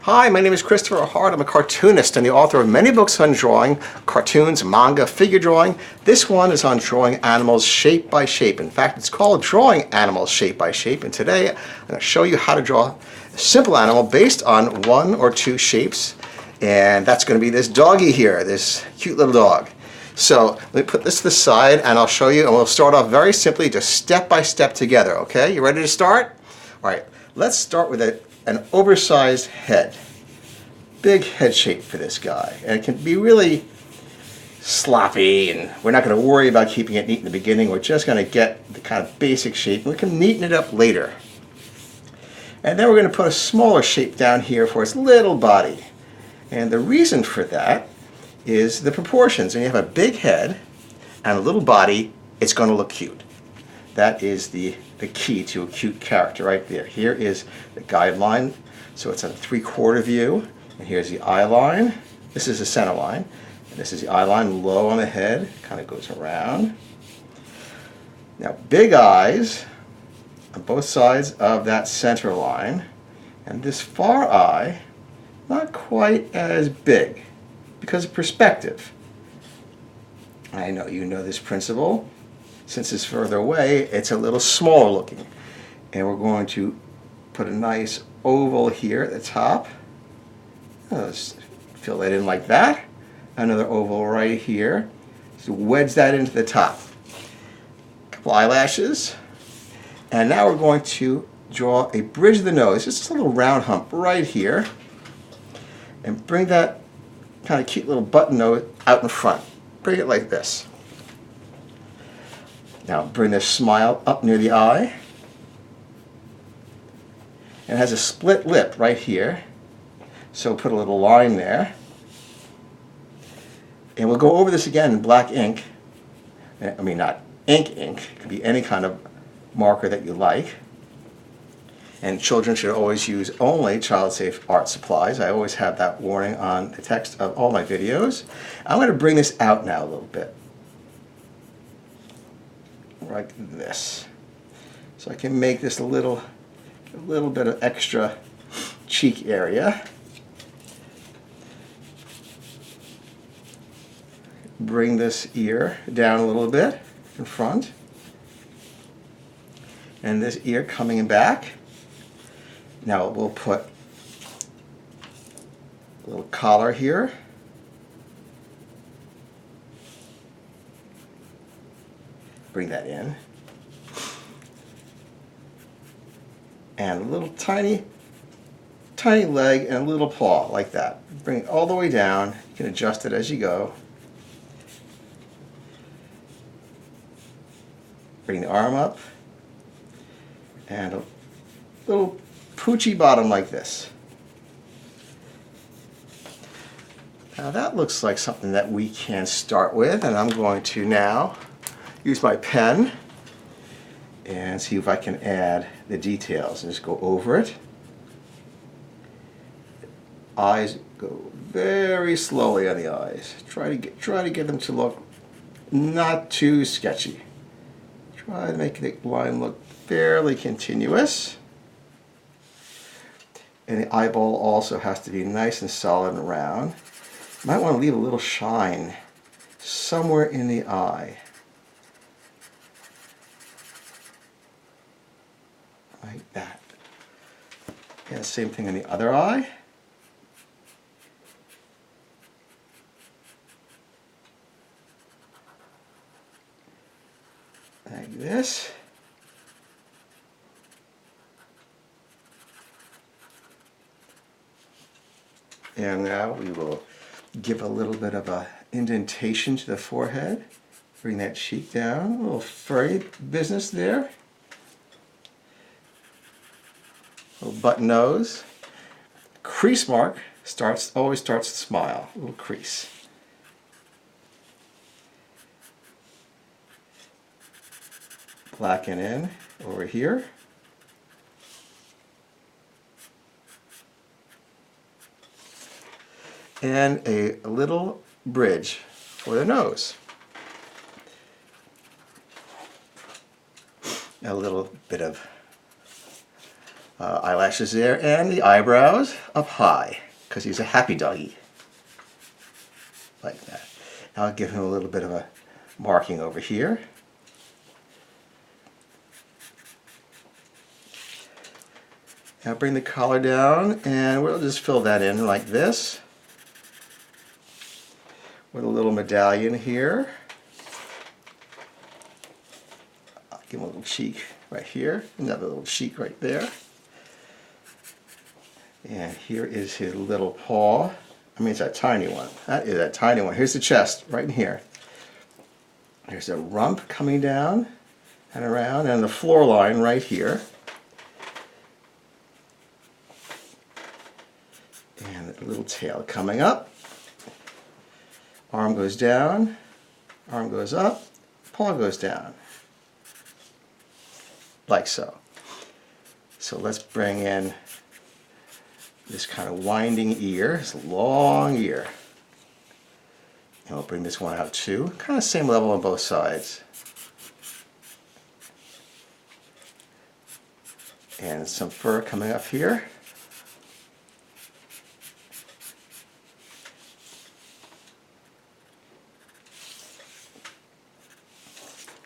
Hi, my name is Christopher Hart. I'm a cartoonist and the author of many books on drawing, cartoons, manga, figure drawing. This one is on drawing animals shape by shape. In fact, it's called Drawing Animals Shape by Shape. And today I'm going to show you how to draw a simple animal based on one or two shapes. And that's going to be this doggy here, this cute little dog. So let me put this to the side and I'll show you, and we'll start off very simply, just step by step together, okay? You ready to start? All right, let's start with an oversized head. Big head shape for this guy. And it can be really sloppy, and we're not going to worry about keeping it neat in the beginning. We're just going to get the kind of basic shape. We can neaten it up later. And then we're going to put a smaller shape down here for its little body. And the reason for that is the proportions. When you have a big head and a little body, it's going to look cute. That is the key to a cute character right there. Here is the guideline, so it's a 3/4 view, and here's the eye line. This is the center line, and this is the eye line low on the head, kind of goes around. Now big eyes on both sides of that center line, and this far eye not quite as big because of perspective. I know you know this principle. Since it's further away, it's a little smaller looking. And we're going to put a nice oval here at the top. Let's fill that in like that. Another oval right here. So wedge that into the top. A couple eyelashes. And now we're going to draw a bridge of the nose, just a little round hump right here. And bring that kind of cute little button nose out in front. Bring it like this. Now bring this smile up near the eye. And it has a split lip right here. So put a little line there. And we'll go over this again in black ink. I mean, not ink. It could be any kind of marker that you like. And children should always use only child-safe art supplies. I always have that warning on the text of all my videos. I'm going to bring this out now a little bit. Like this. So I can make this a little bit of extra cheek area. Bring this ear down a little bit in front. And this ear coming back. Now we'll put a little collar here. Bring that in. And a little tiny leg and a little paw like that. Bring it all the way down. You can adjust it as you go. Bring the arm up. And a little poochy bottom like this. Now that looks like something that we can start with, and I'm going to now use my pen and see if I can add the details and just go over it. Eyes, go very slowly on the eyes. Try to get them to look not too sketchy. Try to make the line look fairly continuous. And the eyeball also has to be nice and solid and round. You might want to leave a little shine somewhere in the eye. Like that. And same thing on the other eye. Like this. And now we will give a little bit of a indentation to the forehead. Bring that cheek down. A little furry business there. Little button nose. Crease mark always starts to smile. A little crease. Blacken in over here. And a little bridge for the nose. A little bit of eyelashes there, and the eyebrows up high, because he's a happy doggy. Like that. Now I'll give him a little bit of a marking over here. Now bring the collar down, and we'll just fill that in like this. With a little medallion here. I'll give him a little cheek right here, another little cheek right there. And here is his little paw. I mean, it's that tiny one. That is that tiny one. Here's the chest, right in here. There's a rump coming down and around, and the floor line right here. And a little tail coming up. Arm goes down, arm goes up, paw goes down. Like so. So let's bring in this kind of winding ear, this long ear. And we'll bring this one out too. Kind of same level on both sides. And some fur coming up here.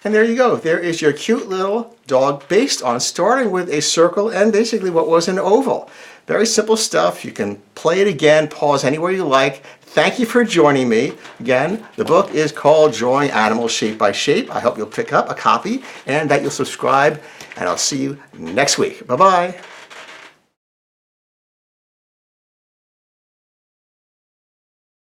And there you go. There is your cute little dog based on starting with a circle and basically what was an oval. Very simple stuff. You can play it again, pause anywhere you like. Thank you for joining me. Again, the book is called Drawing Animals Shape by Shape. I hope you'll pick up a copy and that you'll subscribe, and I'll see you next week. Bye-bye.